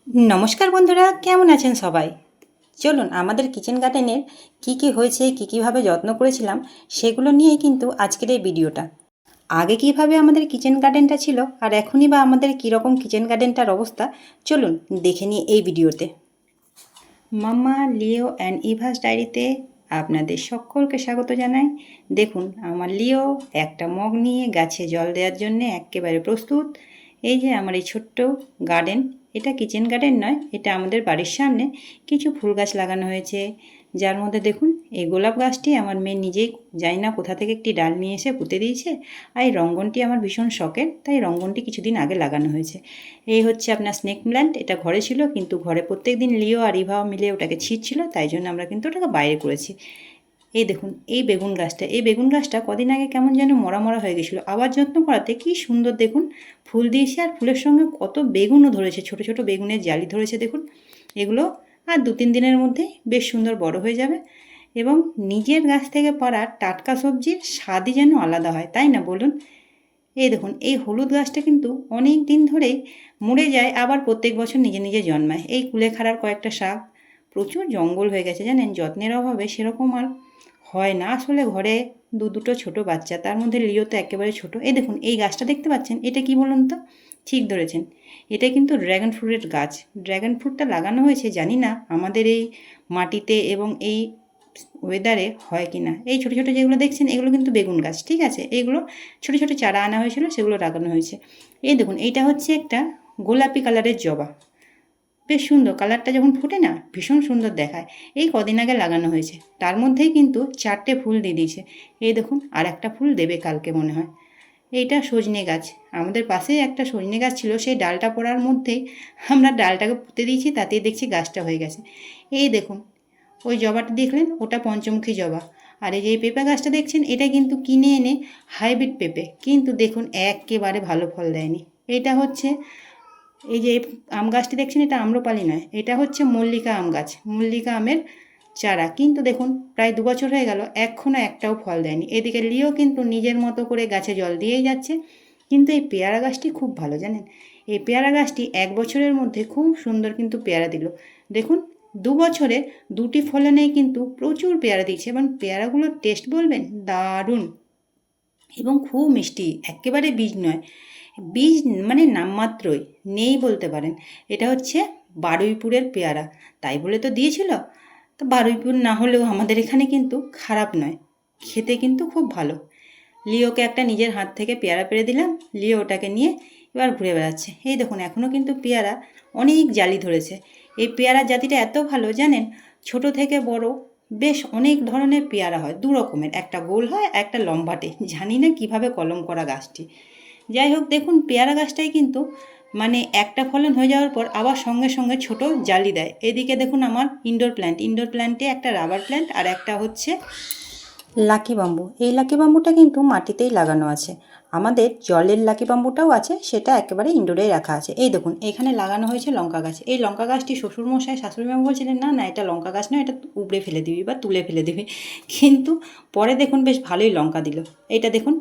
নমস্কার বন্ধুরা, কেমন আছেন সবাই? চলুন আমাদের কিচেন গার্ডেনের কী হয়েছে, কীভাবে যত্ন করেছিলাম সেগুলো নিয়েই কিন্তু আজকের এই ভিডিওটা। আগে কিভাবে আমাদের কিচেন গার্ডেনটা ছিল আর এখনই বা আমাদের কীরকম কিচেন গার্ডেনটার অবস্থা, চলুন দেখে নিই এই ভিডিওতে। মাম্মা লিও অ্যান্ড ইভাস ডায়েরিতে আপনাদের সকলকে স্বাগত জানাই। দেখুন আমার লিও একটা মগ নিয়ে গাছে জল দেওয়ার জন্য একেবারে প্রস্তুত। এই যে আমার এই ছোট্ট গার্ডেন, এটা কিচেন গার্ডেন নয়, এটা আমাদের বাড়ির সামনে কিছু ফুল গাছ লাগানো হয়েছে। যার মধ্যে দেখুন এই গোলাপ গাছটি আমার মেয়ে নিজেই জানি না কোথা থেকে একটি ডাল নিয়ে এসে পুঁতে দিয়েছে। আর এই রঙ্গনটি আমার ভীষণ শখের, তাই রঙ্গনটি কিছুদিন আগে লাগানো হয়েছে। এই হচ্ছে আপনার স্নেক প্ল্যান্ট, এটা ঘরে ছিল কিন্তু ঘরে প্রত্যেক দিন লিও আর ইভাও মিলে ওটাকে ছিঁড়ছিল, তাই জন্য আমরা কিন্তু ওটাকে বাইরে করেছি। এই দেখুন এই বেগুন গাছটা কদিন আগে কেমন যেন মরা মরা হয়ে গেছিলো, আবার যত্ন করাতে কি সুন্দর দেখুন ফুল দিয়েছে, আর ফুলের সঙ্গে কত বেগুনও ধরেছে, ছোট ছোট বেগুনের জালি ধরেছে দেখুন। এগুলো আর 2-3 দিনের মধ্যে বেশ সুন্দর বড় হয়ে যাবে, এবং নিজের গাছ থেকে পাড়া টাটকা সবজির স্বাদই যেন আলাদা হয়, তাই না বলুন? এই দেখুন এই হলুদ গাছটা কিন্তু অনেক দিন ধরেই মরে যায়, আবার প্রত্যেক বছর নিজে নিজে জন্মায়। এই কুলেখাড়ার কয়েকটা শাক, প্রচুর জঙ্গল হয়ে গেছে জানেন, যত্নের অভাবে সেরকম আর হয় না। আসলে ঘরে দুটো ছোট বাচ্চা, তার মধ্যে লিও তো একেবারে ছোট। এই দেখুন এই গাছটা দেখতে পাচ্ছেন, এটা কি বলুন তো? ঠিক ধরেছেন, এটা কিন্তু ড্র্যাগন ফ্রুটের গাছ। ড্র্যাগন ফ্রুটটা লাগানো হয়েছে জানি না আমাদের এই মাটিতে এবং এই ওয়েদারে হয় কি না। এই ছোটো ছোটো যেগুলো দেখছেন এগুলো কিন্তু বেগুন গাছ, ঠিক আছে? এইগুলো ছোটো ছোটো চারা আনা হয়েছিল, সেগুলো লাগানো হয়েছে। এই দেখুন এইটা হচ্ছে একটা গোলাপি কালারের জবা, বেশ সুন্দর কালারটা, যখন ফোটে না ভীষণ সুন্দর দেখায়। এই কদিন আগে লাগানো হয়েছে, তার মধ্যেই কিন্তু 4টে ফুল দিয়ে দিয়েছে। এই দেখুন আর একটা ফুল দেবে কালকে মনে হয়। এইটা সজনে গাছ, আমাদের পাশেই একটা সজনে গাছ ছিল, সেই ডালটা পড়ার মধ্যেই আমরা ডালটাকে পুঁতে দিয়েছি, তাতেই দেখছি গাছটা হয়ে গেছে। এই দেখুন ওই জবাটা দেখলেন, ওটা পঞ্চমুখী জবা। আর এই যে এই পেঁপে গাছটা দেখছেন, এটা কিন্তু কিনে এনে হাইব্রিড পেঁপে, কিন্তু দেখুন একেবারে ভালো ফল দেয়নি। এটা হচ্ছে এই যে আম গাছটি দেখছেন, এটা আম্রপালি নয়, এটা হচ্ছে মল্লিকা আম গাছ, মল্লিকা আমের চারা, কিন্তু দেখুন প্রায় 2 বছর হয়ে গেল এখনও একটাও ফল দেয়নি। এদিকে লিও কিন্তু নিজের মতো করে গাছে জল দিয়েই যাচ্ছে। কিন্তু এই পেয়ারা গাছটি খুব ভালো জানেন, এই পেয়ারা গাছটি 1 বছরের মধ্যে খুব সুন্দর কিন্তু পেয়ারা দিল। দেখুন 2 বছরে 2টি ফলনেই কিন্তু প্রচুর পেয়ারা দিচ্ছে, এবং পেয়ারাগুলোর টেস্ট বলবেন দারুণ, এবং খুব মিষ্টি, একেবারে বীজ নয়, বীজ মানে নামমাত্রই নেই বলতে পারেন। এটা হচ্ছে বারুইপুরের পেয়ারা, তাই বলে তো দিয়েছিল। তো বারুইপুর না হলেও আমাদের এখানে কিন্তু খারাপ নয়, খেতে কিন্তু খুব ভালো। লিওকে একটা নিজের হাত থেকে পেয়ারা পেড়ে দিলাম, লিও ওটাকে নিয়ে এবার ঘুরে বেড়াচ্ছে। এই দেখুন এখনও কিন্তু পেয়ারা অনেক জালি ধরেছে। এই পেয়ারার জাতিটা এত ভালো জানেন, ছোট থেকে বড় বেশ অনেক ধরনের পেয়ারা হয়, 2 রকমের, একটা গোল হয় একটা লম্বাটে, জানি না কিভাবে কলম করা গাছটি। যাই হোক দেখুন পেয়ারা গাছটাই কিন্তু মানে একটা ফলন হয়ে যাওয়ার পর আবার সঙ্গে সঙ্গে ছোট জালি দেয়। এদিকে দেখুন আমার ইনডোর প্ল্যান্টে একটা রাবার প্ল্যান্ট আর একটা হচ্ছে লাকি বাম্বু। এই লাকি বাম্বুটা কিন্তু মাটিতেই লাগানো আছে, আমাদের জলের লাকি বাম্বুটাও আছে, সেটা একেবারে ইনডোরেই রাখা আছে। এই দেখুন এখানে লাগানো হয়েছে লঙ্কা গাছ। এই লঙ্কা গাছটি শ্বশুরমশাই শাশুড়িমা বলছিলেন না না এটা লঙ্কা গাছ নয়, এটা উপড়ে ফেলে দিবি বা তুলে ফেলে দিবি, কিন্তু পরে দেখুন বেশ ভালোই লঙ্কা দিল। এইটা দেখুন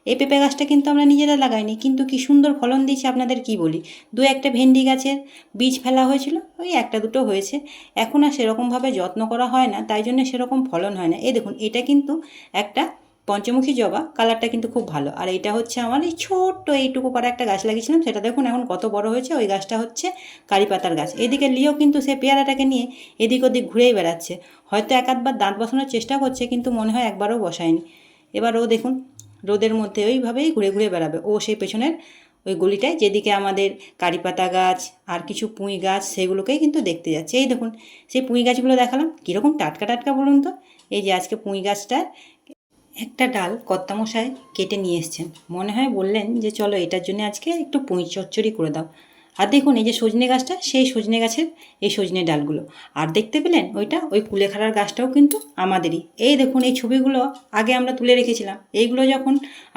এই পেঁপে গাছটা কিন্তু আমরা নিজেরা লাগাইনি, কিন্তু কি সুন্দর ফলন দিয়েছে আপনাদের কি বলি। 2-1টা ভেন্ডি গাছের বীজ ফেলা হয়েছিল, ওই 1-2 হয়েছে। এখন আর সেরকমভাবে যত্ন করা হয় না, তাই জন্য সেরকম ফলন হয় না। এই দেখুন এটা কিন্তু একটা পঞ্চমুখী জবা, কালারটা কিন্তু খুব ভালো। আর এটা হচ্ছে আমার এই ছোট্ট এইটুকু পাড়া একটা গাছ লাগিয়েছিলাম, সেটা দেখুন এখন কত বড় হয়েছে। ওই গাছটা হচ্ছে কারি পাতার গাছ। এদিকে লিও কিন্তু সে পেয়ারাটাকে নিয়ে এদিক ওদিক ঘুরেই বেড়াচ্ছে, হয়তো 1-8বার দাঁত বসানোর চেষ্টা করছে, কিন্তু মনে হয় একবারও বসায়নি। এবার ও দেখুন রোদের মধ্যে ওইভাবেই ঘুরে ঘুরে বেড়াবে, ও সেই পেছনের ওই গলিটায় যেদিকে আমাদের কারি পাতা গাছ আর কিছু পুঁই গাছ, সেগুলোকেই কিন্তু দেখতে যাচ্ছে। এই দেখুন সেই পুঁই গাছগুলো দেখালাম কীরকম টাটকা টাটকা বলুন তো। এই যে আজকে পুঁই গাছটার একটা ডাল কর্তামশাই কেটে নিয়ে এসছেন, মনে হয় বললেন যে চলো এটার জন্য আজকে একটু পুঁই চচ্চড়ি করে দাও। আর দেখুন এই যে সজনে গাছটা, সেই সজনে গাছের এই সজনে ডালগুলো। আর দেখতে পেলেন ওইটা ওই কুলেখাড়ার গাছটাও কিন্তু আমাদেরই। এই দেখুন এই ছবিগুলো আগে আমরা তুলে রেখেছিলাম, এইগুলো যখন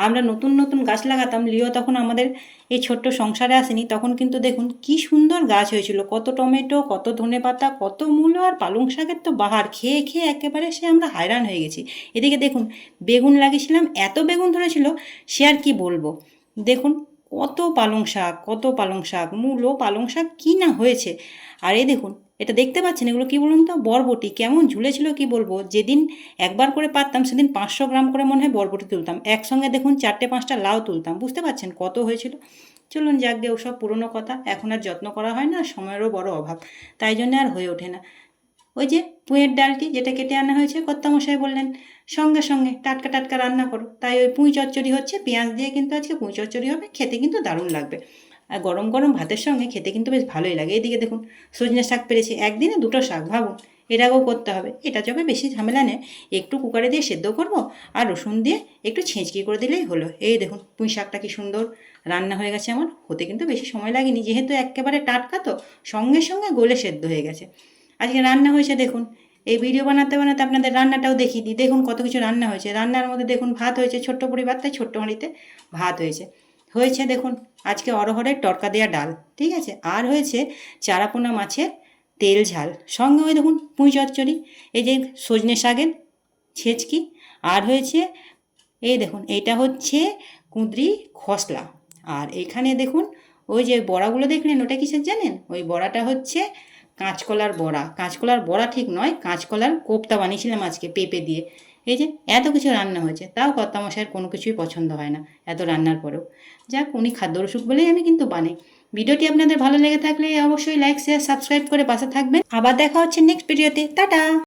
আমরা নতুন নতুন গাছ লাগাতাম, লিও তখন আমাদের এই ছোট্ট সংসারে আসেনি, তখন কিন্তু দেখুন কি সুন্দর গাছ হয়েছিল, কত টমেটো, কত ধনেপাতা, কত মূলো, আর পালং শাকের তো বাহার, খেয়ে খেয়ে একেবারে সে আমরা হায়রান হয়ে গেছি। এদিকে দেখুন বেগুন লাগিয়েছিলাম, এত বেগুন ধরেছিল সে আর কি বলবো। দেখুন কত পালং শাক, মূলো, পালং শাক কী না হয়েছে। আর এই দেখুন, এটা দেখতে পাচ্ছেন, এগুলো কী বলুন তো, বরবটি কেমন ঝুলেছিল কি বলবো। যেদিন একবার করে পারতাম সেদিন 500 গ্রাম করে মনে হয় বরবটি তুলতাম, একসঙ্গে দেখুন 4-5টা লাউ তুলতাম, বুঝতে পারছেন কত হয়েছিল। চলুন যাক গে, ওসব পুরনো কথা, এখন আর যত্ন করা হয় না, সময়েরও বড় অভাব, তাই জন্য আর হয়ে ওঠে না। ওই যে পুঁইয়ের ডালটি যেটা কেটে আনা হয়েছে, কর্তামশাই বললেন সঙ্গে সঙ্গে টাটকা টাটকা রান্না করো, তাই ওই পুঁই চচ্চড়ি হচ্ছে, পেঁয়াজ দিয়ে কিন্তু আজকে পুঁই চচ্চড়ি হবে, খেতে কিন্তু দারুণ লাগবে। আর গরম গরম ভাতের সঙ্গে খেতে কিন্তু বেশ ভালোই লাগে। এদিকে দেখুন সজনে শাক পেরেছি, একদিনে 2টো শাক, ভাবুন। এর আগেও করতে হবে, এটা যবে বেশি ঝামেলা নেই, একটু কুকারে দিয়ে সেদ্ধ করব আর রসুন দিয়ে একটু ছেঁচকি করে দিলেই হলো। এই দেখুন পুঁই শাকটা কি সুন্দর রান্না হয়ে গেছে আমার, হতে কিন্তু বেশি সময় লাগেনি, যেহেতু একেবারে টাটকা তো সঙ্গে সঙ্গে গলে সেদ্ধ হয়ে গেছে। আজকে রান্না হয়েছে দেখুন, এই ভিডিও বানাতে বানাতে আপনাদের রান্নাটাও দেখিয়ে দিই। দেখুন কত কিছু রান্না হয়েছে, রান্নার মধ্যে দেখুন ভাত হয়েছে, ছোট্ট পরিবার তাই ছোট্ট হাঁড়িতে ভাত হয়েছে। হয়েছে দেখুন আজকে অরহরের তড়কা দেওয়া ডাল, ঠিক আছে, আর হয়েছে চারাপোনা মাছের তেল ঝাল, সঙ্গে ওই দেখুন পুঁই চচ্চড়ি, এই যে সজনে শাকের ছেচকি, আর হয়েছে এই দেখুন এইটা হচ্ছে কুঁদরি খসলা। আর এখানে দেখুন ওই যে বড়াগুলো দেখলেন, ওটা কিসের জানেন? ওই বড়াটা হচ্ছে কাঁচকলার বড়া, কাঁচকলার বড়া ঠিক নয়, কাঁচকলার কোপ্তা বানিয়েছিলাম আজকে পেঁপে দিয়ে। এই যে এত কিছু রান্না হয়েছে, তাও কর্তামশাইয়ের কোনো কিছুই পছন্দ হয় না এত রান্নার পরেও। যাক, উনি খাদ্য রসিক বলেই আমি কিন্তু বানাই। ভিডিওটি আপনাদের ভালো লেগে থাকলে অবশ্যই লাইক, শেয়ার, সাবস্ক্রাইব করে পাশে থাকবেন। আবার দেখা হচ্ছে নেক্সট ভিডিওতে, টাটা।